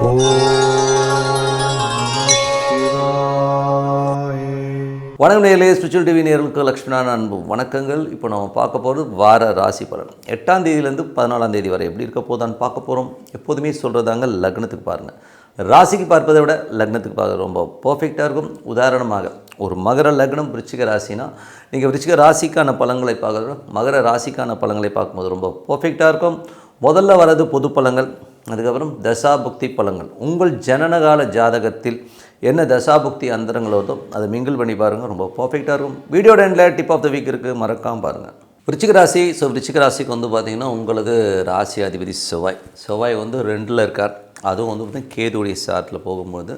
ஓம் சிவாய. வணக்கம் நேயர்களே, ஸ்பிரிச்சுவல் டிவி நேயர்களுக்கு லக்ஷ்மணான அன்பு வணக்கங்கள். இப்போ நம்ம பார்க்க போகிறது வார ராசி பலன் 8ஆம் தேதியிலேருந்து 14ஆம் தேதி வரை எப்படி இருக்க போதான்னு பார்க்க போகிறோம். எப்போதுமே சொல்கிறதாங்க, லக்னத்துக்கு பாருங்கள். ராசிக்கு பார்ப்பதை விட லக்னத்துக்கு பார்க்க ரொம்ப பர்ஃபெக்டாக இருக்கும். உதாரணமாக ஒரு மகர லக்னம் விருச்சிக ராசினா நீங்கள் விருச்சிக ராசிக்கான பலன்களை பார்க்குறது மகர ராசிக்கான பலன்களை பார்க்கும்போது ரொம்ப பர்ஃபெக்டாக இருக்கும். முதல்ல வர்றது பொது பலன்கள், அதுக்கப்புறம் தசாபுக்தி பலன்கள். உங்கள் ஜனனகால ஜாதகத்தில் என்ன தசாபுக்தி அந்தரங்கள் வருதோ அதை மிங்கிள் பண்ணி பாருங்கள், ரொம்ப பர்ஃபெக்டாக இருக்கும். வீடியோட எண்டில் டிப் ஆஃப் த வீக் இருக்குது, மறக்காமல் பாருங்கள். விருச்சிக ராசி. விருச்சிக ராசிக்கு பார்த்திங்கன்னா உங்களுக்கு ராசி அதிபதி செவ்வாய் 2ல் இருக்கார். அதுவும் பார்த்திங்கன்னா கேதுடைய சாரத்தில் போகும்போது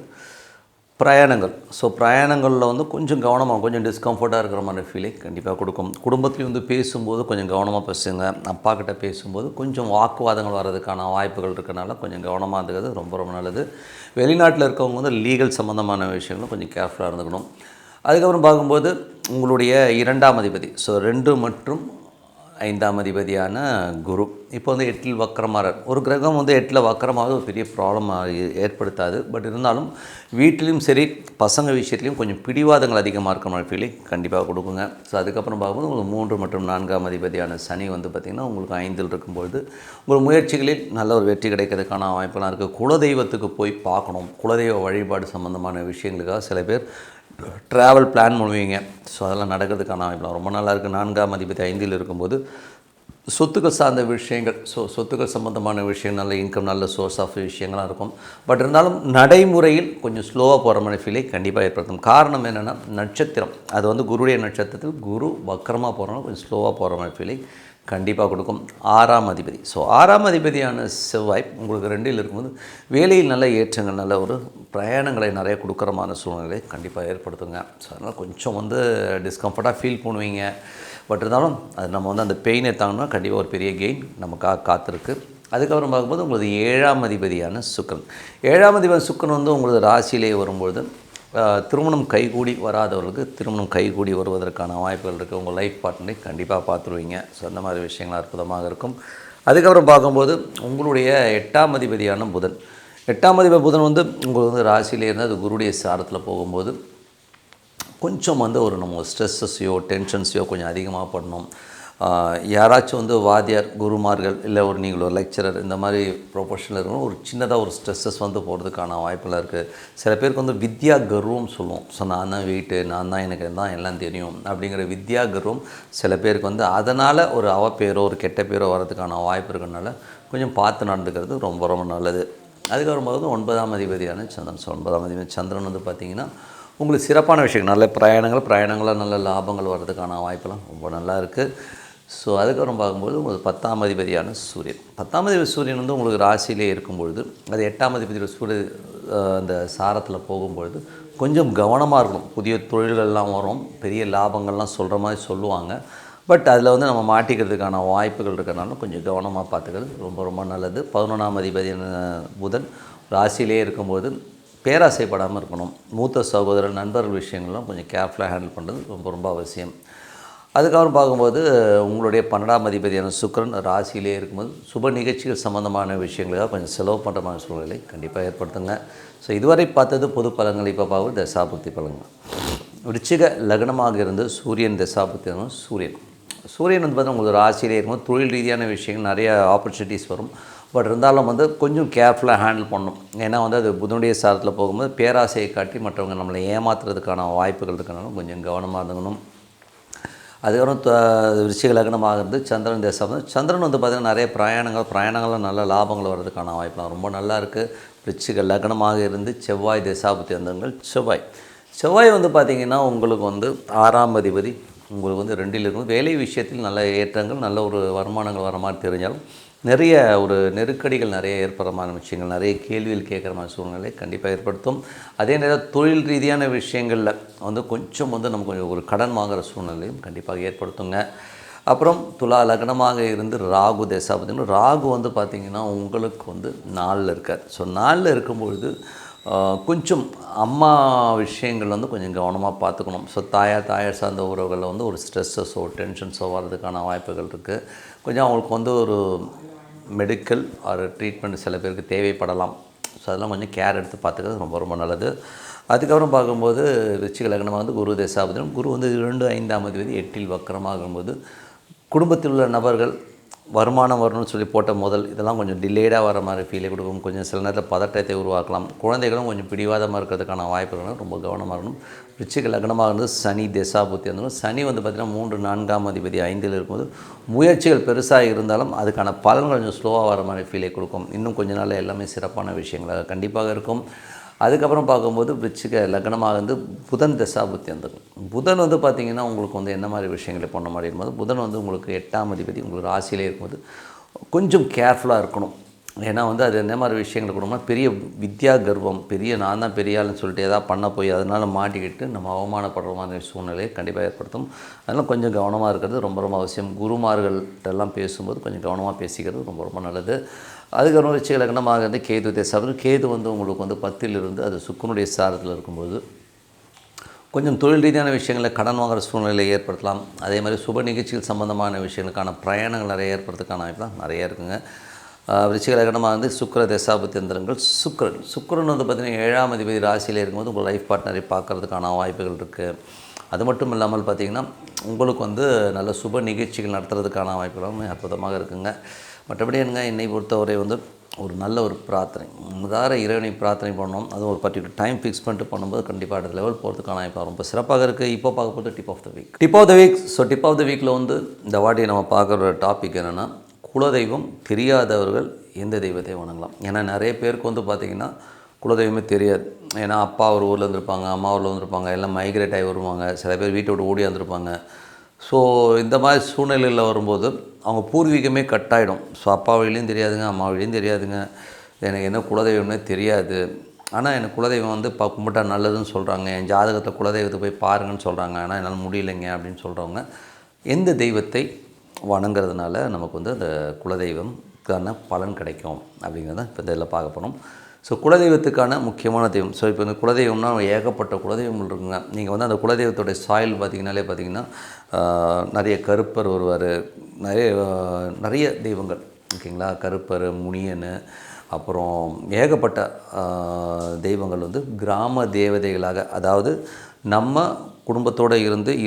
பிரயாணங்கள். பிரயாணங்களில் கொஞ்சம் கவனமாக, கொஞ்சம் டிஸ்கம்ஃபர்ட்டாக இருக்கிற மாதிரி ஃபீலிங் கண்டிப்பாக கொடுக்கும். குடும்பத்துலேயும் பேசும்போது கொஞ்சம் கவனமாக பேசுங்க. அப்பா கிட்ட பேசும்போது கொஞ்சம் வாக்குவாதங்கள் வர்றதுக்கான வாய்ப்புகள் இருக்கிறனால கொஞ்சம் கவனமாக இருக்கிறது ரொம்ப ரொம்ப நல்லது. வெளிநாட்டில் இருக்கவங்க லீகல் சம்மந்தமான விஷயங்களும் கொஞ்சம் கேர்ஃபுல்லாக இருந்துக்கணும். அதுக்கப்புறம் பார்க்கும்போது உங்களுடைய 2ஆம் அதிபதி 2 மற்றும் 5ஆம் அதிபதியான குரு இப்போ 8ல் வக்கரமாகிறார். ஒரு கிரகம் 8ல் வக்கரமாக ஒரு பெரிய ப்ராப்ளம் ஏற்படுத்தாது. பட் இருந்தாலும் வீட்டிலையும் சரி பசங்க விஷயத்துலையும் கொஞ்சம் பிடிவாதங்கள் அதிகமாக இருக்கிற மாதிரி ஃபீலிங் கண்டிப்பாக கொடுக்குங்க. அதுக்கப்புறம் பார்க்கும்போது உங்களுக்கு 3 மற்றும் 4ஆம் அதிபதியான சனி பார்த்திங்கன்னா உங்களுக்கு 5ல் இருக்கும்பொழுது உங்கள் முயற்சிகளில் நல்ல ஒரு வெற்றி கிடைக்கிறதுக்கான வாய்ப்பெல்லாம் இருக்குது. குலதெய்வத்துக்கு போய் பார்க்கணும். குலதெய்வ வழிபாடு சம்மந்தமான விஷயங்களுக்காக சில பேர் ட்ராவல் பிளான் பண்ணுவீங்க. அதெல்லாம் நடக்கிறதுக்கான வாய்ப்புலாம் ரொம்ப நல்லா இருக்குது. 4ஆம் அதிபதி 5ல் இருக்கும்போது சொத்துக்கள் சார்ந்த விஷயங்கள், சொத்துக்கள் சம்மந்தமான விஷயம், நல்ல இன்கம், நல்ல சோர்ஸ் ஆஃப் விஷயங்கள்லாம் இருக்கும். பட் இருந்தாலும் நடைமுறையில் கொஞ்சம் ஸ்லோவாக போகிற மாதிரி ஃபீலை கண்டிப்பாக ஏற்படுத்தும். காரணம் என்னென்னா நட்சத்திரம் அது குருடைய நட்சத்திரத்தில் குரு வக்கரமாக போகிறனால கொஞ்சம் ஸ்லோவாக போகிற மாதிரி ஃபீலை கண்டிப்பாக கொடுக்கும். 6ஆம் அதிபதி 6ஆம் அதிபதியான செவ்வாய் உங்களுக்கு 2ல் இருக்கும்போது வேலையில் நல்ல ஏற்றங்கள், நல்ல ஒரு பிரயாணங்களை நிறைய கொடுக்குறமான சூழ்நிலை கண்டிப்பாக ஏற்படுத்துங்க. அதனால் கொஞ்சம் டிஸ்கம்ஃபர்ட்டாக ஃபீல் பண்ணுவீங்க. பட் இருந்தாலும் அது நம்ம அந்த பெயினை தாங்கினா கண்டிப்பாக ஒரு பெரிய கெயின் நமக்காக காத்திருக்கு. அதுக்கப்புறம் பார்க்கும்போது உங்களுக்கு 7ஆம் அதிபதியான சுக்கிரன் 7ஆம் அதிபதி சுக்கிரன் உங்களது ராசியிலே வரும்பொழுது திருமணம் கைகூடி வராதவர்களுக்கு திருமணம் கைகூடி வருவதற்கான வாய்ப்புகள் இருக்குது. உங்கள் லைஃப் பார்ட்னரை கண்டிப்பாக பார்த்துருவீங்க. அந்த மாதிரி விஷயங்கள் அற்புதமாக இருக்கும். அதுக்கப்புறம் பார்க்கும்போது உங்களுடைய 8ஆம் அதிபதியான புதன் 8ஆம் அதிபதி புதன் உங்களுக்கு ராசியிலே இருந்து அது குருடைய சாரத்தில் போகும்போது கொஞ்சம் ஒரு நம்ம ஸ்ட்ரெஸ்ஸஸையோ டென்ஷன்ஸையோ கொஞ்சம் அதிகமாக பண்ணணும். யாராச்சும் வாத்தியார் குருமார்கள் இல்லை நீங்கள் ஒரு லெக்சரர் இந்த மாதிரி ப்ரொஃபஷனில் இருக்கணும், ஒரு சின்னதாக ஒரு ஸ்ட்ரெஸ்ஸஸ் போகிறதுக்கான வாய்ப்பெல்லாம் இருக்குது. சில பேருக்கு வித்யா கர்வம் சொல்லுவோம். நான் தான் வெயிட்டு, நான் தான் எனக்கு தான் எல்லாம் தெரியும் அப்படிங்கிற வித்யா கர்வம் சில பேருக்கு அதனால் ஒரு அவப்பேரோ ஒரு கெட்ட பேரோ வர்றதுக்கான வாய்ப்பு இருக்கிறதுனால கொஞ்சம் பார்த்து நடந்துக்கிறது ரொம்ப ரொம்ப நல்லது. அதுக்கப்புறம் 9ஆம் அதிபதியான சந்திரன் 9ஆம் அதிபதி சந்திரன் பார்த்திங்கன்னா உங்களுக்கு சிறப்பான விஷயம், நல்ல பிரயாணங்களாக நல்ல லாபங்கள் வர்றதுக்கான வாய்ப்பெல்லாம் ரொம்ப நல்லா இருக்குது. அதுக்கப்புறம் பார்க்கும்போது உங்களுக்கு 10ஆம் அதிபதியான சூரியன் 10ஆம் அதிபதி சூரியன் உங்களுக்கு ராசியிலே இருக்கும்பொழுது அது 8ஆம் அதிபதியோட அந்த சாரத்தில் போகும்பொழுது கொஞ்சம் கவனமாக இருக்கணும். புதிய தொழில்கள்லாம் வரும், பெரிய லாபங்கள்லாம் சொல்கிற மாதிரி சொல்லுவாங்க. பட் அதில் நம்ம மாட்டிக்கிறதுக்கான வாய்ப்புகள் இருக்கிறனால கொஞ்சம் கவனமாக பார்த்துக்கிறது ரொம்ப ரொம்ப நல்லது. 11ஆம் அதிபதியான புதன் ராசியிலே இருக்கும்போது பேராசைப்படாமல் இருக்கணும். மூத்த சகோதரர் நண்பர்கள் விஷயங்கள்லாம் கொஞ்சம் கேர்ஃபுல்லாக ஹேண்டில் பண்ணுறது ரொம்ப ரொம்ப அவசியம். அதுக்கப்புறம் பார்க்கும்போது உங்களுடைய 12ஆம் அதிபதியான சுக்கிரன் ராசியிலே இருக்கும்போது சுப நிகழ்ச்சிகள் சம்மந்தமான விஷயங்களுக்காக கொஞ்சம் செலவு பண்ணுற மாதிரி சூழ்நிலை கண்டிப்பாக ஏற்படுத்துங்க. இதுவரை பார்த்தது பொது பலன்கள். இப்போ பார்க்குறது தசாபுக்தி பலன்கள். விருச்சிக லக்னமாக இருந்து சூரியன் தசாபுக்தி சூரியன் பார்த்தா உங்களுக்கு ராசியிலே இருக்கும்போது தொழில் ரீதியான விஷயங்கள் நிறைய ஆப்பர்ச்சுனிட்டிஸ் வரும். பட் இருந்தாலும் கொஞ்சம் கேர்ஃபுல்லாக ஹேண்டில் பண்ணணும். ஏன்னா அது புதனுடைய சாரத்தில் போகும்போது பேராசையை காட்டி மற்றவங்க நம்மளை ஏமாத்துறதுக்கான வாய்ப்புகள் இருக்கிறனால கொஞ்சம் கவனமாக இருந்துக்கணும். அதுக்கப்புறம் விருச்சிக லக்னமாக இருந்து சந்திரன் தேசம் சந்திரன் பார்த்திங்கன்னா நிறைய பிரயாணங்கள் நல்ல லாபங்கள் வர்றதுக்கான வாய்ப்புலாம் ரொம்ப நல்லா இருக்குது. விருச்சிக லக்னமாக இருந்து செவ்வாய் தேசாபுத்தி அந்தங்கள் செவ்வாய் பார்த்திங்கன்னா உங்களுக்கு 6ஆம் அதிபதி உங்களுக்கு 2ல் இருக்கும். வேலை விஷயத்தில் நல்ல ஏற்றங்கள், நல்ல ஒரு வருமானங்கள் வர மாதிரி தெரிஞ்சாலும் நிறைய ஒரு நெருக்கடிகள் நிறைய ஏற்படுறமான விஷயங்கள், நிறைய கேள்விகள் கேட்குற மாதிரி சூழ்நிலை கண்டிப்பாக ஏற்படுத்தும். அதே நேரம் தொழில் ரீதியான விஷயங்களில் கொஞ்சம் நம்ம கொஞ்சம் ஒரு கடன் வாங்குகிற சூழ்நிலையும் கண்டிப்பாக ஏற்படுத்துங்க. அப்புறம் துலா லக்னமாக இருந்து ராகு தசாபதி ராகு பார்த்திங்கன்னா உங்களுக்கு 4ல் இருக்கார். 4ல் இருக்கும்பொழுது கொஞ்சம் அம்மா விஷயங்கள் கொஞ்சம் கவனமாக பார்த்துக்கணும். தாயார் சார்ந்த உறவுகளில் ஒரு ஸ்ட்ரெஸ்ஸஸோ டென்ஷன்ஸோ வர்றதுக்கான வாய்ப்புகள் இருக்குது. கொஞ்சம் அவங்களுக்கு ஒரு மெடிக்கல் ஆர் ட்ரீட்மெண்ட் சில பேருக்கு தேவைப்படலாம். ஸோ அதெல்லாம் கொஞ்சம் கேர் எடுத்து பார்த்துக்கிறது ரொம்ப ரொம்ப நல்லது. அதுக்கப்புறம் பார்க்கும்போது விருச்சிக லக்னமாக வந்து குரு தசாபதினம். குரு வந்து 2, 5ஆம் அதிபதி 8இல் வக்கரமாகும்போது குடும்பத்தில் உள்ள நபர்கள் வருமானம் வரணும்னு சொல்லி போட்ட முதல் இதெல்லாம் கொஞ்சம் டிலேடாக வர மாதிரி ஃபீலை கொடுக்கும். கொஞ்சம் சில நேரத்தில் பதட்டத்தை உருவாக்கலாம். குழந்தைகளும் கொஞ்சம் பிடிவாதமாக இருக்கிறதுக்கான வாய்ப்புகளும் ரொம்ப கவனமாக இருக்கணும். விருச்சிக லக்னமாக இருந்து சனி தசாபுத்தி இருந்தாலும் சனி வந்து பார்த்திங்கன்னா 3, 4ஆம் அதிபதி 5இல் இருக்கும்போது முயற்சிகள் பெருசாக இருந்தாலும் அதுக்கான பலன்கள் கொஞ்சம் ஸ்லோவாக வர மாதிரி ஃபீலை கொடுக்கும். இன்னும் கொஞ்ச நாள் எல்லாமே சிறப்பான விஷயங்களாக கண்டிப்பாக இருக்கும். அதுக்கப்புறம் பார்க்கும்போது விருச்சிக லக்னமாக வந்து புதன் தசாபுத்தி வந்துடும். புதன் வந்து பார்த்திங்கன்னா உங்களுக்கு வந்து என்ன மாதிரி விஷயங்களை பண்ண மாதிரி இருக்கும்போது புதன் வந்து உங்களுக்கு 8ஆம் அதிபதி உங்களுக்கு ராசியிலே இருக்கும்போது கொஞ்சம் கேர்ஃபுல்லாக இருக்கணும். ஏன்னா வந்து அது என்ன மாதிரி விஷயங்களை கொடுக்கும்னா பெரிய வித்யா கர்வம், பெரிய நான் தான் பெரிய ஆளுன்னு சொல்லிட்டு எதாவது பண்ண போய் அதனால் மாட்டிக்கிட்டு நம்ம அவமானப்படுற மாதிரி சூழ்நிலையை கண்டிப்பாக ஏற்படுத்தும். அதனால் கொஞ்சம் கவனமாக இருக்கிறது ரொம்ப ரொம்ப அவசியம். குருமார்கள்ட்டெல்லாம் பேசும்போது கொஞ்சம் கவனமாக பேசிக்கிறது ரொம்ப ரொம்ப நல்லது. அதுக்கப்புறம் விருச்சிக லக்னமாக இருந்து கேது தசாபதி. கேது வந்து உங்களுக்கு வந்து 10இல் இருந்து அது சுக்கிரனுடைய சாரத்தில் இருக்கும்போது கொஞ்சம் தொழில் ரீதியான விஷயங்களில் கடன் வாங்குகிற சூழ்நிலையை ஏற்படுத்தலாம். அதே மாதிரி சுப நிகழ்ச்சிகள் சம்பந்தமான விஷயங்களுக்கான பிரயாணங்கள் நிறைய ஏற்படுறதுக்கான வாய்ப்புலாம் நிறைய இருக்குங்க. விருச்சிக லக்னமாக வந்து சுக்கிர தசாபுத்தி எந்திரங்கள். சுக்கிரன் வந்து பார்த்திங்கன்னா 7ஆம் அதிபதி ராசியில் இருக்கும்போது உங்கள் லைஃப் பார்ட்னரை பார்க்குறதுக்கான வாய்ப்புகள் இருக்குது. அது மட்டும் இல்லாமல் பார்த்திங்கன்னா உங்களுக்கு வந்து நல்ல சுப நிகழ்ச்சிகள் நடத்துறதுக்கான வாய்ப்புகளும் அற்புதமாக இருக்குங்க. மற்றபடி என்னை பொறுத்தவரை வந்து ஒரு நல்ல ஒரு பிரார்த்தனை முதார இறைவனை பிரார்த்தனை பண்ணணும். அதுவும் ஒரு பர்டிகுலர் டைம் ஃபிக்ஸ் பண்ணிட்டு பண்ணும்போது கண்டிப்பாக அடுத்த லெவல் போகிறதுக்கான வாய்ப்பு ரொம்ப சிறப்பாக இருக்குது. இப்போ பார்க்க போகிறது tip of the week. So tip of the வீக்கில் வந்து இந்த வாட்டி நம்ம பார்க்குற டாபிக் என்னென்னா குலதெய்வம் தெரியாதவர்கள் எந்த தெய்வத்தை வணங்கலாம். ஏன்னா நிறைய பேருக்கு வந்து பார்த்திங்கன்னா குலதெய்வமே தெரியாது. ஏன்னா அப்பா ஒரு ஊரில் இருந்திருப்பாங்க, அம்மா ஊரில் வந்திருப்பாங்க, எல்லாம் மைக்ரேட் ஆகி வருவாங்க, சில பேர் வீட்டை விட்டு ஓடி வந்திருப்பாங்க. ஸோ இந்த மாதிரி சூழ்நிலையில் வரும்போது அவங்க பூர்வீகமே கட்டாயிடும். ஸோ அப்பா வழியிலையும் தெரியாதுங்க, அம்மா வழியும் தெரியாதுங்க, எனக்கு என்ன குலதெய்வம்னே தெரியாது. ஆனால் எனக்கு குலதெய்வம் வந்து கும்பிட்டா நல்லதுன்னு சொல்கிறாங்க, என் ஜாதகத்தில் குலதெய்வத்தை போய் பாருங்கன்னு சொல்கிறாங்க, ஆனால் என்னால் முடியலைங்க அப்படின்னு சொல்கிறவங்க எந்த தெய்வத்தை வணங்குறதுனால நமக்கு வந்து அந்த குலதெய்வம்க்கான பலன் கிடைக்கும் அப்படிங்கிறத இப்போ இதில் பார்க்க போகிறோம். ஸோ குலதெய்வத்துக்கான முக்கியமான தெய்வம். ஸோ இப்போ இந்த குலதெய்வம்னா ஏகப்பட்ட குலதெய்வங்கள் இருக்குங்க. நீங்கள் வந்து அந்த குலதெய்வத்தோடைய சாயில் பார்த்திங்கன்னா நிறைய கருப்பர் வருவார், நிறைய தெய்வங்கள் ஓகேங்களா. கருப்பர், முனியன், அப்புறம் ஏகப்பட்ட தெய்வங்கள் வந்து கிராம தேவதைகளாக, அதாவது நம்ம குடும்பத்தோடு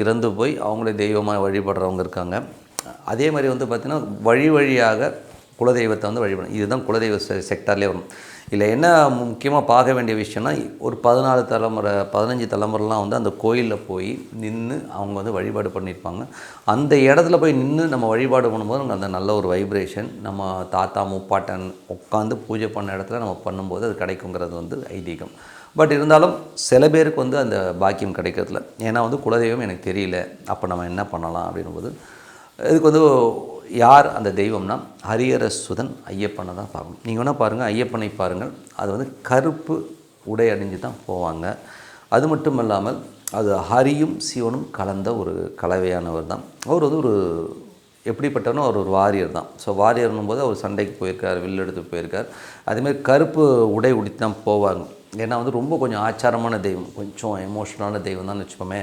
இறந்து போய் அவங்களே தெய்வமாக வழிபடுறவங்க இருக்காங்க. அதே மாதிரி வந்து பார்த்திங்கன்னா வழியாக குலதெய்வத்தை வந்து வழிபடணும். இதுதான் குலதெய்வ செக்டார்லேயே வரும். இல்லை என்ன முக்கியமாக பார்க்க வேண்டிய விஷயம்னா ஒரு 14 தலைமுறை 15 தலைமுறைலாம் வந்து அந்த கோயிலில் போய் நின்று அவங்க வந்து வழிபாடு பண்ணியிருப்பாங்க. அந்த இடத்துல போய் நின்று நம்ம வழிபாடு பண்ணும்போது அந்த நல்ல ஒரு வைப்ரேஷன் நம்ம தாத்தா முப்பாட்டன் உட்காந்து பூஜை பண்ண இடத்துல நம்ம பண்ணும்போது அது கிடைக்குங்கிறது வந்து ஐதீகம். பட் இருந்தாலும் சில பேருக்கு வந்து அந்த பாக்கியம் கிடைக்கிறதில்ல. ஏன்னா வந்து குலதெய்வம் எனக்கு தெரியல, அப்போ நம்ம என்ன பண்ணலாம் அப்படின்போது இதுக்கு வந்து யார் அந்த தெய்வம்னா ஹரிஹர சுதன் ஐயப்பனை தான் பார்க்கணும். நீங்கள் வேணால் பாருங்கள், ஐயப்பனை பாருங்கள், அது வந்து கருப்பு உடை அணிஞ்சு தான் போவாங்க. அது மட்டும் இல்லாமல் அது ஹரியும் சிவனும் கலந்த ஒரு கலவையானவர் தான். அவர் வந்து ஒரு எப்படிப்பட்டவனோ அவர் ஒரு வாரியர் தான். ஸோ வாரியர்னும் போது அவர் சண்டைக்கு போயிருக்கார், வில் எடுத்து போயிருக்கார். அதேமாதிரி கருப்பு உடை உடுத்தி தான் போவாங்க. ஏன்னா வந்து ரொம்ப கொஞ்சம் ஆச்சாரமான தெய்வம், கொஞ்சம் எமோஷனலான தெய்வம் தான் வச்சுப்போமே.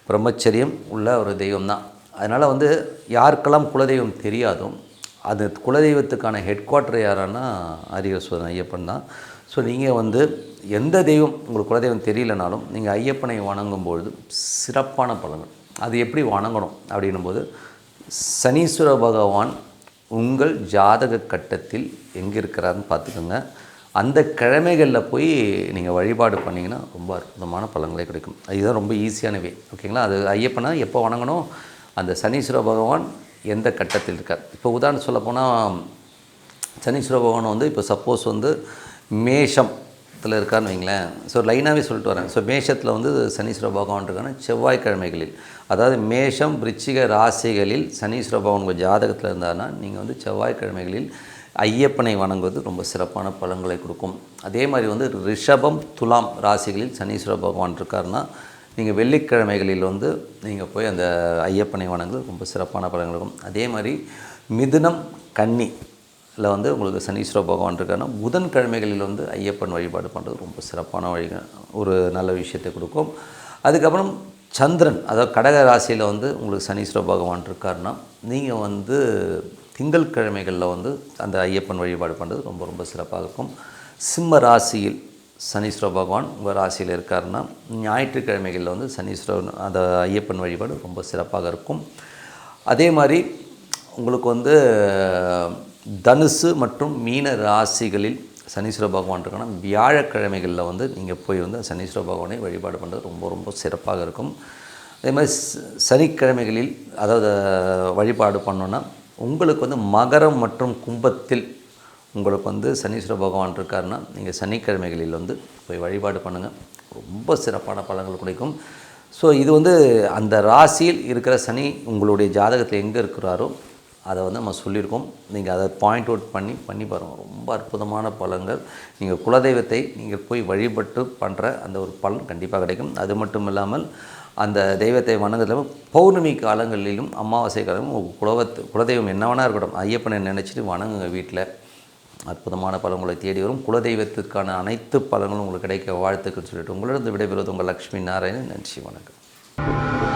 பிரம்மச்சரியம் உள்ள ஒரு தெய்வம் தான். அதனால் வந்து யாருக்கெல்லாம் குலதெய்வம் தெரியாதோ அது குலதெய்வத்துக்கான ஹெட் குவார்ட்டர் யாரானா ஹரிஹர சுதன் ஐயப்பன் தான். ஸோ நீங்கள் வந்து எந்த தெய்வம் உங்களுக்கு குலதெய்வம் தெரியலனாலும் நீங்கள் ஐயப்பனை வணங்கும்பொழுது சிறப்பான பலன்கள். அது எப்படி வணங்கணும் அப்படின்னும்போது சனீஸ்வர பகவான் உங்கள் ஜாதக கட்டத்தில் எங்கே இருக்கிறாருன்னு பார்த்துக்கோங்க. அந்த கிழமைகளில் போய் நீங்கள் வழிபாடு பண்ணிங்கன்னா ரொம்ப அற்புதமான பலன்களே கிடைக்கும். இதுதான் ரொம்ப ஈஸியான வே ஓகேங்களா. அது ஐயப்பனை எப்போ வணங்கணும், அந்த சனீஸ்வர பகவான் எந்த கட்டத்தில் இருக்கார். இப்போ உதாரணம் சொல்லப்போனால் சனீஸ்வர பகவான் வந்து இப்போ சப்போஸ் வந்து மேஷத்தில் இருக்காருன்னு வைங்களேன். ஸோ லைனாகவே சொல்லிட்டு வரேன். ஸோ மேஷத்தில் வந்து சனீஸ்வர பகவான் இருக்கான செவ்வாய்க்கிழமைகளில், அதாவது மேஷம் விருச்சிக ராசிகளில் சனீஸ்வர பகவான் உங்கள் ஜாதகத்தில் இருந்தார்னா நீங்கள் வந்து செவ்வாய்க்கிழமைகளில் ஐயப்பனை வணங்குவது ரொம்ப சிறப்பான பலன்களை கொடுக்கும். அதே மாதிரி வந்து ரிஷபம் துலாம் ராசிகளில் சனீஸ்வர பகவான் இருக்காருன்னா நீங்கள் வெள்ளிக்கிழமைகளில் வந்து நீங்கள் போய் அந்த ஐயப்பனை வணங்குவது ரொம்ப சிறப்பான பலன்கள் இருக்கும். அதே மாதிரி மிதுனம் கன்னியில் வந்து உங்களுக்கு சனீஸ்வர பகவான் இருக்காருன்னா புதன்கிழமைகளில் வந்து ஐயப்பன் வழிபாடு பண்ணுறது ரொம்ப சிறப்பான ஒரு நல்ல விஷயத்தை கொடுக்கும். அதுக்கப்புறம் சந்திரன், அதாவது கடக ராசியில் வந்து உங்களுக்கு சனீஸ்வர பகவான் இருக்காருன்னா நீங்கள் வந்து திங்கள் கிழமைகளில் வந்து அந்த ஐயப்பன் வழிபாடு பண்ணுறது ரொம்ப ரொம்ப சிறப்பாக இருக்கும். சிம்ம ராசியில் சனீஸ்வர பகவான் உங்கள் ராசியில் இருக்காருன்னா ஞாயிற்றுக்கிழமைகளில் வந்து சனீஸ்வரன் அந்த ஐயப்பன் வழிபாடு ரொம்ப சிறப்பாக இருக்கும். அதே மாதிரி உங்களுக்கு வந்து தனுசு மற்றும் மீன ராசிகளில் சனீஸ்வர பகவான் இருக்குன்னா வியாழக்கிழமைகளில் வந்து நீங்கள் போய் வந்து சனீஸ்வர பகவானை வழிபாடு பண்ணுறது ரொம்ப ரொம்ப சிறப்பாக இருக்கும். அதே மாதிரி சனிக்கிழமைகளில் அதாவது வழிபாடு பண்ணோன்னா உங்களுக்கு வந்து மகரம் மற்றும் கும்பத்தில் உங்களுக்கு வந்து சனீஸ்வர பகவான் இருக்காருன்னா நீங்கள் சனிக்கிழமைகளில் வந்து போய் வழிபாடு பண்ணுங்கள், ரொம்ப சிறப்பான பலன்கள் கிடைக்கும். ஸோ இது வந்து அந்த ராசியில் இருக்கிற சனி உங்களுடைய ஜாதகத்தில் எங்கே இருக்கிறாரோ அதை வந்து நம்ம சொல்லியிருக்கோம். நீங்கள் அதை பாயிண்ட் அவுட் பண்ணி பாருங்கள், ரொம்ப அற்புதமான பலன்கள். நீங்கள் குலதெய்வத்தை நீங்கள் போய் வழிபட்டு பண்ணுற அந்த ஒரு பலன் கண்டிப்பாக கிடைக்கும். அது மட்டும் இல்லாமல் அந்த தெய்வத்தை வணங்குறதுல பௌர்ணமி காலங்களிலும் அமாவாசை காலமும் உங்கள் குலதெய்வம் என்னவனா இருக்கட்டும், ஐயப்பனை நினச்சிட்டு வணங்குங்க வீட்டில். அற்புதமான பலன்களை தேடி வரும். குலதெய்வத்திற்கான அனைத்து பலன்களும் உங்களுக்கு கிடைக்க வாழ்த்துக்கள் சொல்லிட்டு உங்களிடம் விடைபெறுவது உங்கள் லக்ஷ்மி நாராயணன். நன்றி, வணக்கம்.